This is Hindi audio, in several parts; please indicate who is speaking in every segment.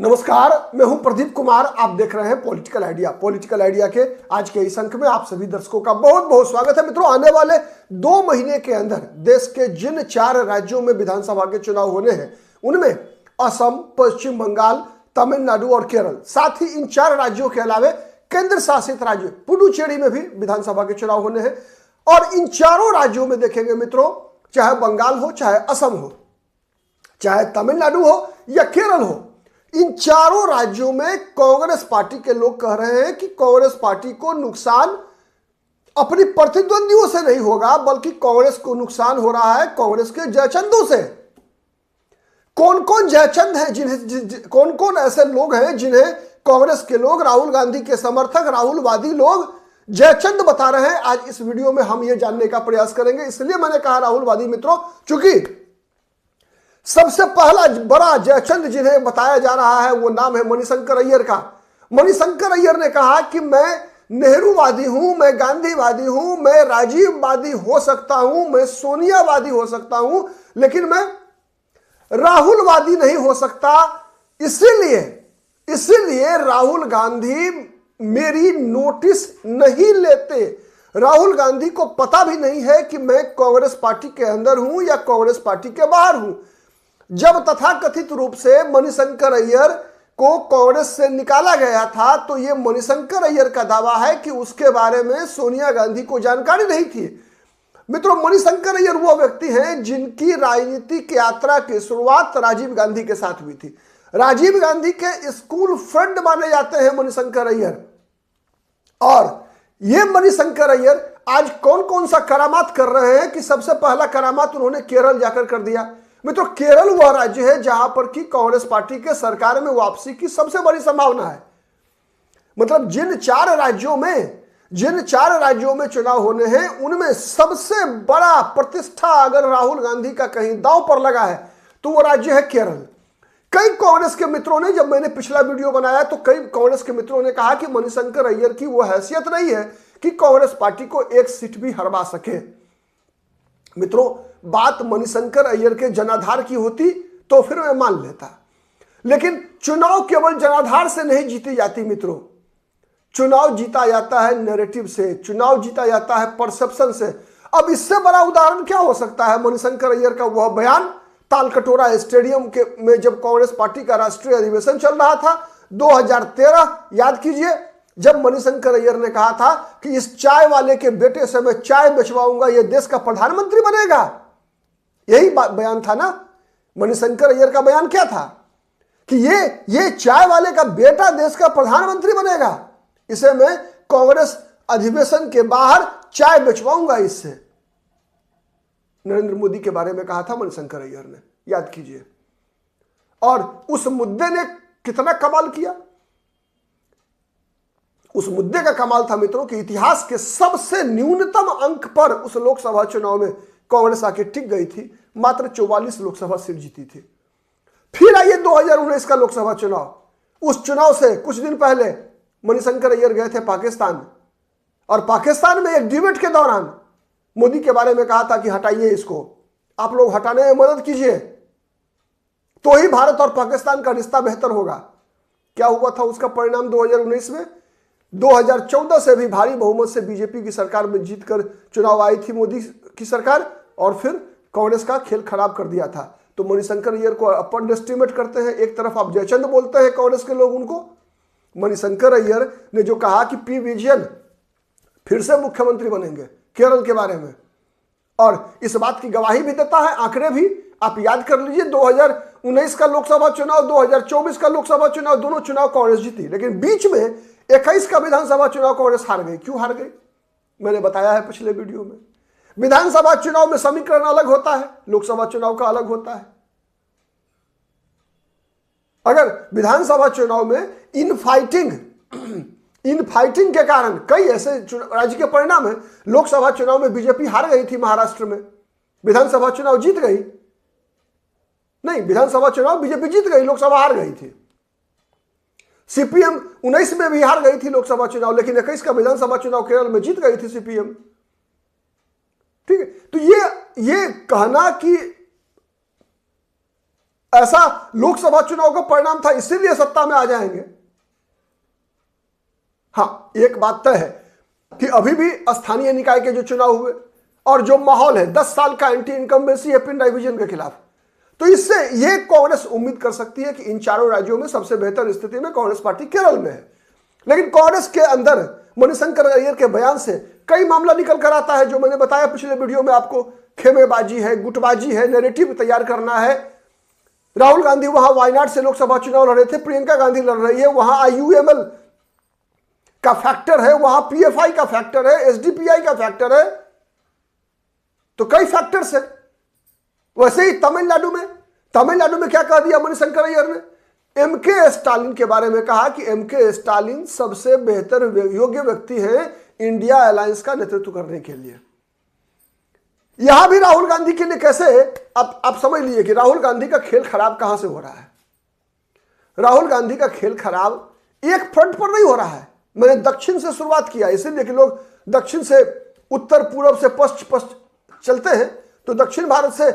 Speaker 1: नमस्कार, मैं हूं प्रदीप कुमार। आप देख रहे हैं पॉलिटिकल आइडिया। पॉलिटिकल आइडिया के आज के इस अंक में आप सभी दर्शकों का बहुत बहुत स्वागत है। मित्रों, आने वाले 2 महीने के अंदर देश के जिन 4 राज्यों में विधानसभा के चुनाव होने हैं उनमें असम, पश्चिम बंगाल, तमिलनाडु और केरल, साथ ही इन 4 राज्यों के अलावे केंद्र शासित राज्य पुडुचेरी में भी विधानसभा के चुनाव होने हैं। और इन चारों राज्यों में देखेंगे मित्रों, चाहे बंगाल हो, चाहे असम हो, चाहे तमिलनाडु हो या केरल हो, इन चारों राज्यों में कांग्रेस पार्टी के लोग कह रहे हैं कि कांग्रेस पार्टी को नुकसान अपनी प्रतिद्वंदियों से नहीं होगा, बल्कि कांग्रेस को नुकसान हो रहा है कांग्रेस के जयचंदों से। कौन कौन जयचंद हैं, कौन कौन ऐसे लोग हैं जिन्हें कांग्रेस के लोग, राहुल गांधी के समर्थक, राहुलवादी लोग जयचंद बता रहे हैं? आज इस वीडियो में हम ये जानने का प्रयास करेंगे। इसलिए मैंने कहा राहुलवादी मित्रों, चूंकि सबसे पहला बड़ा जयचंद जिन्हें बताया जा रहा है वो नाम है मणिशंकर अय्यर का। मणिशंकर अय्यर ने कहा कि मैं नेहरूवादी हूं, मैं गांधीवादी हूं, मैं राजीववादी हो सकता हूं, मैं सोनियावादी हो सकता हूं, लेकिन मैं राहुलवादी नहीं हो सकता। इसीलिए राहुल गांधी मेरी नोटिस नहीं लेते। राहुल गांधी को पता भी नहीं है कि मैं कांग्रेस पार्टी के अंदर हूं या कांग्रेस पार्टी के बाहर हूं। जब तथाकथित रूप से मणिशंकर अय्यर को कांग्रेस से निकाला गया था तो यह मणिशंकर अय्यर का दावा है कि उसके बारे में सोनिया गांधी को जानकारी नहीं थी। मित्रों, मणिशंकर अय्यर वो व्यक्ति हैं जिनकी राजनीतिक यात्रा की शुरुआत राजीव गांधी के साथ हुई थी। राजीव गांधी के स्कूल फ्रेंड माने जाते हैं मणिशंकर अय्यर। और ये मणिशंकर अय्यर आज कौन कौन सा करामात कर रहे हैं कि सबसे पहला करामात उन्होंने केरल जाकर कर दिया। मित्रों, केरल वह राज्य है जहां पर कि कांग्रेस पार्टी के सरकार में वापसी की सबसे बड़ी संभावना है। मतलब जिन 4 राज्यों में चुनाव होने हैं उनमें सबसे बड़ा प्रतिष्ठा अगर राहुल गांधी का कहीं दांव पर लगा है तो वो राज्य है केरल। कई कांग्रेस के मित्रों ने, जब मैंने पिछला वीडियो बनाया तो कई कांग्रेस के मित्रों ने कहा कि मणिशंकर अय्यर की वो हैसियत नहीं है कि कांग्रेस पार्टी को 1 सीट भी हरवा सके। मित्रों, बात मणिशंकर अय्यर के जनाधार की होती तो फिर मैं मान लेता, लेकिन चुनाव केवल जनाधार से नहीं जीती जाती। मित्रों, चुनाव जीता जाता है नैरेटिव से, चुनाव जीता जाता है परसेप्शन से। अब इससे बड़ा उदाहरण क्या हो सकता है? मणिशंकर अय्यर का वह बयान तालकटोरा स्टेडियम में जब कांग्रेस पार्टी का राष्ट्रीय अधिवेशन चल रहा था 2013, याद कीजिए, जब मणिशंकर अय्यर ने कहा था कि इस चाय वाले के बेटे से मैं चाय बेचवाऊंगा, यह देश का प्रधानमंत्री बनेगा। यही बयान था ना। मणिशंकर अय्यर का बयान क्या था कि ये चाय वाले का बेटा देश का प्रधानमंत्री बनेगा, इसे मैं कांग्रेस अधिवेशन के बाहर चाय बेचवाऊंगा इससे। नरेंद्र मोदी के बारे में कहा था मणिशंकर अय्यर ने, याद कीजिए। और उस मुद्दे ने कितना कमाल किया। उस मुद्दे का कमाल था मित्रों कि इतिहास के सबसे न्यूनतम अंक पर उस लोकसभा चुनाव में कांग्रेस आके टिक गई थी, मात्र 44 लोकसभा सीट जीती थी। फिर आइए 2019 का लोकसभा चुनाव। उस चुनाव से कुछ दिन पहले मणिशंकर अय्यर गए थे पाकिस्तान, और पाकिस्तान में एक डिबेट के दौरान मोदी के बारे में कहा था कि हटाइए इसको, आप लोग हटाने में मदद कीजिए तो ही भारत और पाकिस्तान का रिश्ता बेहतर होगा। क्या हुआ था उसका परिणाम 2019 में? 2014 से भी भारी बहुमत से बीजेपी की सरकार में जीतकर चुनाव आई थी मोदी की सरकार, और फिर कांग्रेस का खेल खराब कर दिया था। तो मणिशंकर अय्यर को अपन एस्टिमेट करते हैं, एक तरफ आप जयचंद बोलते हैं कांग्रेस के लोग उनको। मणिशंकर अय्यर ने जो कहा कि पी विजयन फिर से मुख्यमंत्री बनेंगे केरल के बारे में, और इस बात की गवाही भी देता है आंकड़े भी। आप याद कर लीजिए, 2019 का लोकसभा चुनाव, 2024 का लोकसभा चुनाव, दोनों चुनाव कांग्रेस जीती, लेकिन बीच में 21 का विधानसभा चुनाव कांग्रेस हार गई। क्यों हार गई? मैंने बताया है पिछले वीडियो में। विधानसभा चुनाव में समीकरण अलग होता है, लोकसभा चुनाव का अलग होता है। अगर विधानसभा चुनाव में इनफाइटिंग के कारण कई ऐसे राज्य के परिणाम है। लोकसभा चुनाव में बीजेपी हार गई थी महाराष्ट्र में, विधानसभा चुनाव जीत गई। नहीं, विधानसभा चुनाव बीजेपी जीत गई, लोकसभा हार गई थी। सीपीएम 19 में भी हार गई थी लोकसभा चुनाव, लेकिन 21 का विधानसभा चुनाव केरल में जीत गई थी सीपीएम। ठीक है, तो ये कहना कि ऐसा लोकसभा चुनाव का परिणाम था, इसीलिए सत्ता में आ जाएंगे। हां, एक बात तय है कि अभी भी स्थानीय निकाय के जो चुनाव हुए और जो माहौल है 10 साल का एंटी इनकम्बेंसी है पिनराई विजयन के खिलाफ, तो इससे ये कांग्रेस उम्मीद कर सकती है कि इन चारों राज्यों में सबसे बेहतर स्थिति में कांग्रेस पार्टी केरल में है। लेकिन कांग्रेस के अंदर मणिशंकर अय्यर के बयान से कई मामला निकल कर आता है, जो मैंने बताया पिछले वीडियो में आपको। खेमेबाजी है, गुटबाजी है, नैरेटिव तैयार करना है। राहुल गांधी वहां वायनाड से लोकसभा चुनाव लड़ रहे थे, प्रियंका गांधी लड़ रही है, वहां आईयूएमएल का फैक्टर है, वहां पीएफआई का फैक्टर है, एसडीपीआई का फैक्टर है, तो कई फैक्टर्स है। वैसे ही तमिलनाडु में क्या कह दिया मणिशंकर अय्यर ने? एमके स्टालिन के बारे में कहा कि एमके स्टालिन सबसे बेहतर योग्य व्यक्ति हैं इंडिया अलायंस का नेतृत्व करने के लिए। यहां भी राहुल गांधी के लिए कैसे, आप समझ लीजिए कि राहुल गांधी का खेल खराब कहां से हो रहा है। राहुल गांधी का खेल खराब एक फ्रंट पर नहीं हो रहा है। मैंने दक्षिण से शुरुआत किया, इसीलिए कि लोग दक्षिण से उत्तर, पूर्व से पश्चिम चलते हैं, तो दक्षिण भारत से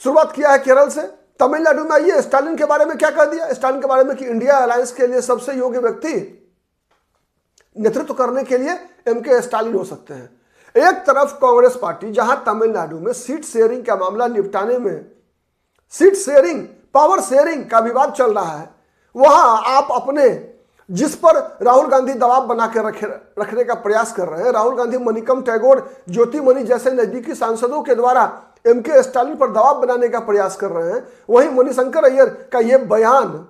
Speaker 1: शुरुआत किया है, केरल से। तमिलनाडु में आइए, स्टालिन के बारे में क्या कह दिया? स्टालिन के बारे में कि इंडिया अलायंस के लिए सबसे योग्य व्यक्ति नेतृत्व करने के लिए एमके स्टालिन हो सकते हैं। एक तरफ कांग्रेस पार्टी जहां तमिलनाडु में सीट शेयरिंग का मामला निपटाने में, सीट शेयरिंग, पावर शेयरिंग का विवाद चल रहा है, वहां आप अपने जिस पर राहुल गांधी दबाव बना के रखने का प्रयास कर रहे हैं, राहुल गांधी मणिकम टैगोर, ज्योतिमणि जैसे नजदीकी सांसदों के द्वारा एमके स्टालिन पर दबाव बनाने का प्रयास कर रहे हैं। वहीं मणिशंकर अय्यर का यह बयान,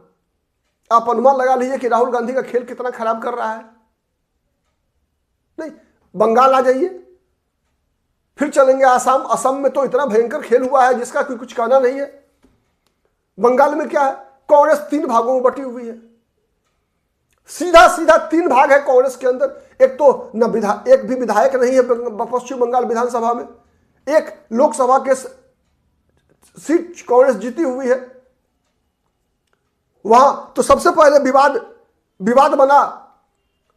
Speaker 1: आप अनुमान लगा लीजिए कि राहुल गांधी का खेल कितना खराब कर रहा है। नहीं, बंगाल आ जाइए, फिर चलेंगे आसाम। असम में तो इतना भयंकर खेल हुआ है जिसका कोई कुछ कहना नहीं है। बंगाल में क्या है? कांग्रेस 3 भागों में बटी हुई है, सीधा 3 भाग है कांग्रेस के अंदर। एक तो एक भी विधायक नहीं है पश्चिम बंगाल विधानसभा में, एक लोकसभा के सीट कांग्रेस जीती हुई है। वहां तो सबसे पहले विवाद बना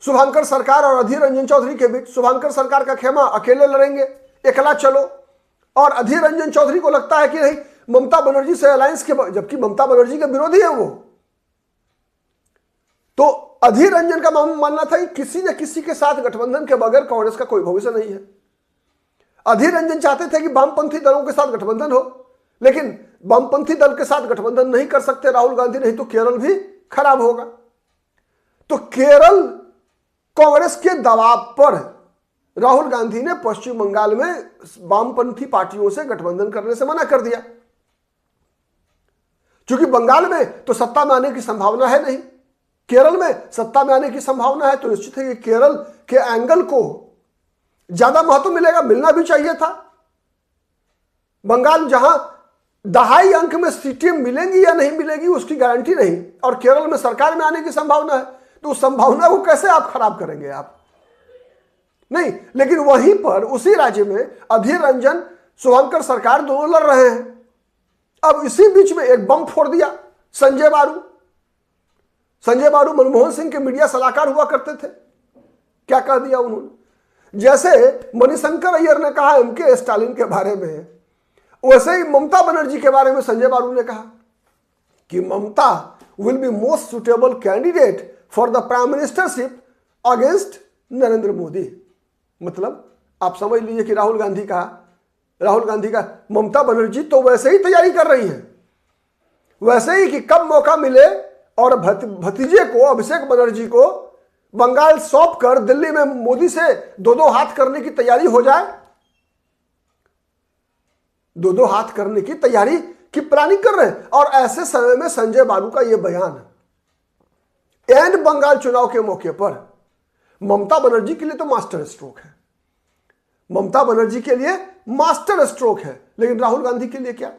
Speaker 1: शुभंकर सरकार और अधीर रंजन चौधरी के बीच। शुभंकर सरकार का खेमा अकेले लड़ेंगे, एकला चलो, और अधीर रंजन चौधरी को लगता है कि नहीं, ममता बनर्जी से अलायंस के, जबकि ममता बनर्जी के विरोधी है वो। तो अधीर रंजन का मानना था कि किसी न किसी के साथ गठबंधन के बगैर कांग्रेस का कोई भविष्य नहीं है। अधीर रंजन चाहते थे कि वामपंथी दलों के साथ गठबंधन हो, लेकिन वामपंथी दल के साथ गठबंधन नहीं कर सकते राहुल गांधी, नहीं तो केरल भी खराब होगा। तो केरल कांग्रेस के दबाव पर राहुल गांधी ने पश्चिम बंगाल में वामपंथी पार्टियों से गठबंधन करने से मना कर दिया, क्योंकि बंगाल में तो सत्ता में आने की संभावना है नहीं, केरल में सत्ता में आने की संभावना है। तो निश्चित है कि केरल के एंगल को ज्यादा महत्व मिलेगा, मिलना भी चाहिए था। बंगाल जहां 2.5 अंक में सीटें मिलेंगी या नहीं मिलेगी उसकी गारंटी नहीं, और केरल में सरकार में आने की संभावना है, तो उस संभावना को कैसे आप खराब करेंगे? आप नहीं। लेकिन वहीं पर उसी राज्य में अधीर रंजन, शुभंकर सरकार दोनों लड़ रहे हैं। अब इसी बीच में एक बम फोड़ दिया संजय बारू मनमोहन सिंह के मीडिया सलाहकार हुआ करते थे। क्या कह दिया उन्होंने? जैसे मणिशंकर अय्यर ने कहा एमके स्टालिन के बारे में, वैसे ही ममता बनर्जी के बारे में संजय बारू ने कहा कि Mamata will be most suitable candidate for the prime ministership against Narendra Modi. मतलब आप समझ लीजिए कि राहुल गांधी का ममता बनर्जी तो वैसे ही तैयारी कर रही है, वैसे ही कि कब मौका मिले और भतीजे को, अभिषेक बनर्जी को बंगाल सौंप कर दिल्ली में मोदी से 2-2 हाथ करने की तैयारी हो जाए। 2-2 हाथ करने की तैयारी की प्लानिंग कर रहे हैं। और ऐसे समय में संजय बारू का यह बयान एंड बंगाल चुनाव के मौके पर ममता बनर्जी के लिए तो मास्टर स्ट्रोक है, ममता बनर्जी के लिए मास्टर स्ट्रोक है। लेकिन राहुल गांधी के लिए क्या?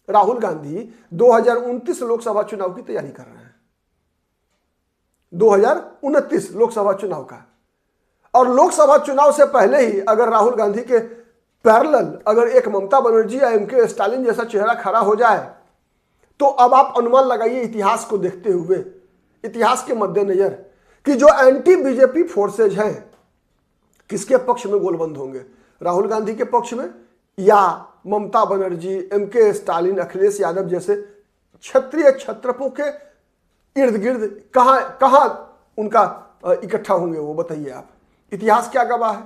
Speaker 1: राहुल गांधी 2029 लोकसभा चुनाव की तैयारी कर रहे हैं, 2029 लोकसभा चुनाव का। और लोकसभा चुनाव से पहले ही अगर राहुल गांधी के पैरेलल अगर एक ममता बनर्जी या एमके स्टालिन जैसा चेहरा खड़ा हो जाए, तो अब आप अनुमान लगाइए इतिहास को देखते हुए, इतिहास के मद्देनजर, कि जो एंटी बीजेपी फोर्सेज हैं किसके पक्ष में गोलबंद होंगे? राहुल गांधी के पक्ष में या ममता बनर्जी, MK स्टालिन, अखिलेश यादव जैसे क्षत्रिय क्षत्रपों के इर्द गिर्द कहां उनका इकट्ठा होंगे वो बताइए आप। इतिहास क्या गवाह है,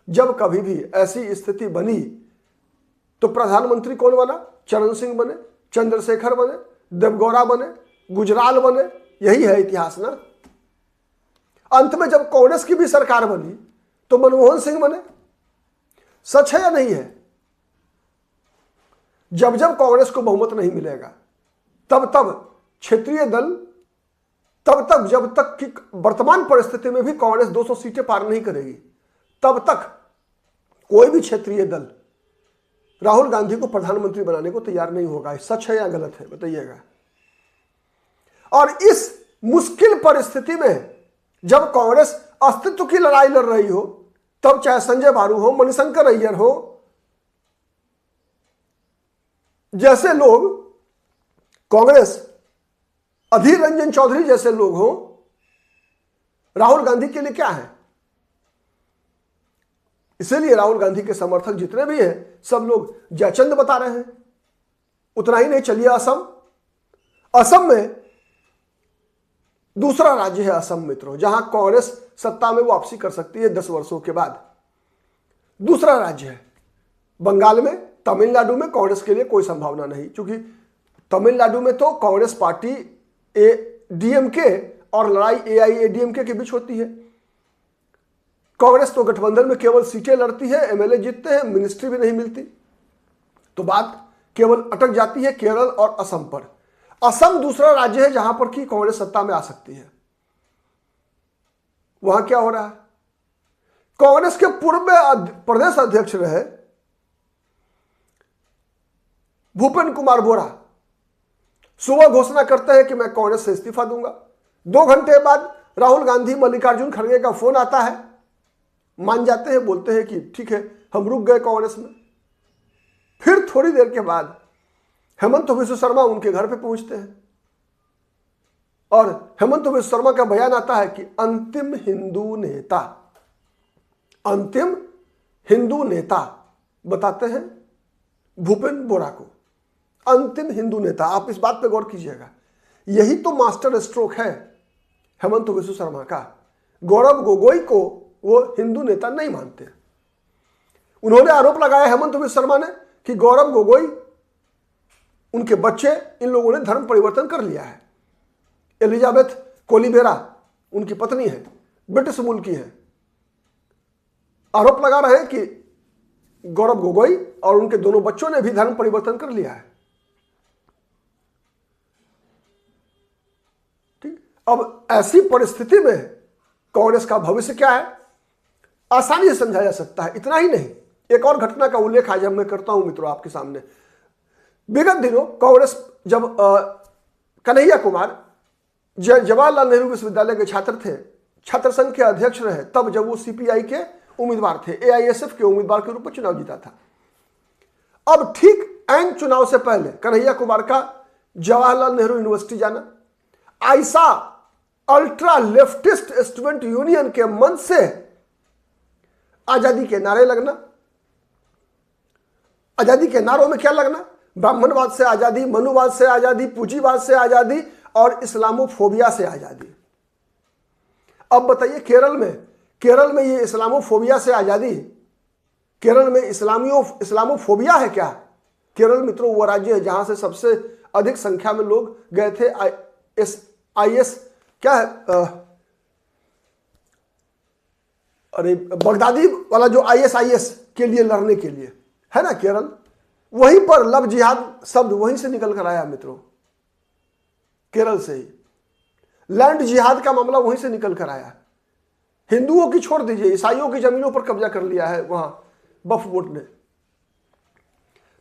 Speaker 1: जब कभी भी ऐसी स्थिति बनी तो प्रधानमंत्री कौन बना? चरण सिंह बने, चंद्रशेखर बने, देवगौड़ा बने, गुजराल बने, यही है इतिहास ना। अंत में जब कांग्रेस की भी सरकार बनी तो मनमोहन सिंह बने। सच है या नहीं है? जब जब कांग्रेस को बहुमत नहीं मिलेगा तब तब क्षेत्रीय दल, तब तक जब तक कि वर्तमान परिस्थिति में भी कांग्रेस 200 सीटें पार नहीं करेगी, तब तक कोई भी क्षेत्रीय दल राहुल गांधी को प्रधानमंत्री बनाने को तैयार नहीं होगा। सच है या गलत है बताइएगा। और इस मुश्किल परिस्थिति में जब कांग्रेस अस्तित्व की लड़ाई लड़ रही हो, तब चाहे संजय बारू हो, मणिशंकर अय्यर हो जैसे लोग, कांग्रेस अधीर रंजन चौधरी जैसे लोग हो, राहुल गांधी के लिए क्या है? इसीलिए राहुल गांधी के समर्थक जितने भी हैं सब लोग जयचंद बता रहे हैं। उतना ही नहीं, चलिए असम में दूसरा राज्य है असम मित्रों, जहां कांग्रेस सत्ता में वापसी कर सकती है 10 वर्षों के बाद। दूसरा राज्य है बंगाल में, तमिलनाडु में कांग्रेस के लिए कोई संभावना नहीं, क्योंकि तमिलनाडु में तो कांग्रेस पार्टी DMK और लड़ाई AIADMK के बीच होती है। कांग्रेस तो गठबंधन में केवल सीटें लड़ती है, MLA जीतते हैं, मिनिस्ट्री भी नहीं मिलती, तो बात केवल अटक जाती है केरल और असम पर। असम दूसरा राज्य है जहां पर की कांग्रेस सत्ता में आ सकती है। वहां क्या हो रहा है? कांग्रेस के पूर्व में प्रदेश अध्यक्ष रहे भूपेंद्र कुमार बोरा सुबह घोषणा करते हैं कि मैं कांग्रेस से इस्तीफा दूंगा। 2 घंटे बाद राहुल गांधी, मल्लिकार्जुन खड़गे का फोन आता है, मान जाते हैं, बोलते हैं कि ठीक है हम रुक गए कांग्रेस में। फिर थोड़ी देर के बाद हेमंत बिस्व शर्मा उनके घर पे पहुंचते हैं और हेमंत बिस्व शर्मा का बयान आता है कि अंतिम हिंदू नेता बताते हैं भूपेंद्र बोरा को, अंतिम हिंदू नेता। आप इस बात पे गौर कीजिएगा, यही तो मास्टर स्ट्रोक है हेमंत बिस्व शर्मा का। गौरव गोगोई को वो हिंदू नेता नहीं मानते। उन्होंने आरोप लगाया हेमंत बिस्व शर्मा ने कि गौरव गोगोई, उनके बच्चे, इन लोगों ने धर्म परिवर्तन कर लिया है। एलिजाबेथ कोलिबेरा उनकी पत्नी है, ब्रिटिश मूल की है। आरोप लगा रहे हैं कि गौरव गोगोई और उनके दोनों बच्चों ने भी धर्म परिवर्तन कर लिया है। ठीक, अब ऐसी परिस्थिति में कांग्रेस का भविष्य क्या है आसानी से समझा जा सकता है। इतना ही नहीं, एक और घटना का उल्लेख आज मैं करता हूं मित्रों आपके सामने। विगत दिनों कांग्रेस जब कन्हैया कुमार जवाहरलाल नेहरू विश्वविद्यालय के छात्र थे, छात्र संघ के अध्यक्ष रहे, तब जब वो CPI के उम्मीदवार थे, AISF के उम्मीदवार के रूप में चुनाव जीता था। अब ठीक ऐन चुनाव से पहले कन्हैया कुमार का जवाहरलाल नेहरू यूनिवर्सिटी जाना, आइसा अल्ट्रा लेफ्टिस्ट स्टूडेंट यूनियन के मंच से आजादी के नारे लगना। आजादी के नारों में क्या लगना? ब्राह्मणवाद से आजादी, मनुवाद से आजादी, पूंजीवाद से आजादी और इस्लामोफोबिया से आजादी। अब बताइए केरल में ये इस्लामोफोबिया से आजादी, केरल में इस्लामोफोबिया है क्या? केरल मित्रों वो राज्य है जहां से सबसे अधिक संख्या में लोग गए थे IS क्या है, अरे बगदादी वाला जो ISIS के लिए लड़ने के लिए है ना केरल, वहीं पर लव जिहाद शब्द वहीं से निकल कर आया मित्रों, केरल से ही। लैंड जिहाद का मामला वहीं से निकल कर आया। हिंदुओं की छोड़ दीजिए, ईसाइयों की जमीनों पर कब्जा कर लिया है वहां वक्फ बोर्ड ने।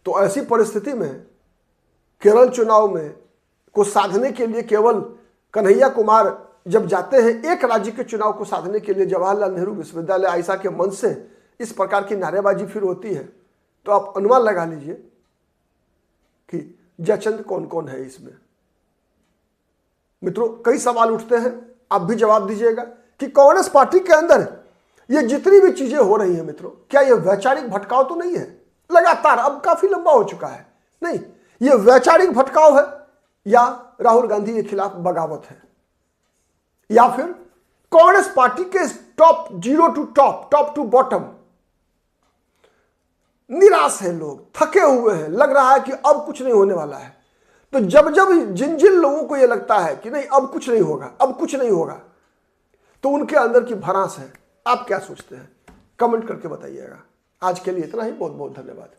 Speaker 1: तो ऐसी परिस्थिति में केरल चुनाव में को साधने के लिए केवल कन्हैया कुमार जब जाते हैं, एक राज्य के चुनाव को साधने के लिए जवाहरलाल नेहरू विश्वविद्यालय आइसा के मंच से इस प्रकार की नारेबाजी फिर होती है, तो आप अनुमान लगा लीजिए कि जयचंद कौन कौन है इसमें। मित्रों कई सवाल उठते हैं, आप भी जवाब दीजिएगा कि कांग्रेस पार्टी के अंदर ये जितनी भी चीजें हो रही हैं मित्रों, क्या ये वैचारिक भटकाव तो नहीं है? लगातार, अब काफी लंबा हो चुका है। नहीं, ये वैचारिक भटकाव है या राहुल गांधी के खिलाफ बगावत है, या फिर कांग्रेस पार्टी के top zero to top, top to bottom निराश है लोग, थके हुए हैं, लग रहा है कि अब कुछ नहीं होने वाला है। तो जब जब जिन जिन लोगों को यह लगता है कि नहीं अब कुछ नहीं होगा, अब कुछ नहीं होगा, तो उनके अंदर की भड़ास है। आप क्या सोचते हैं? कमेंट करके बताइएगा। आज के लिए इतना ही, बहुत बहुत धन्यवाद।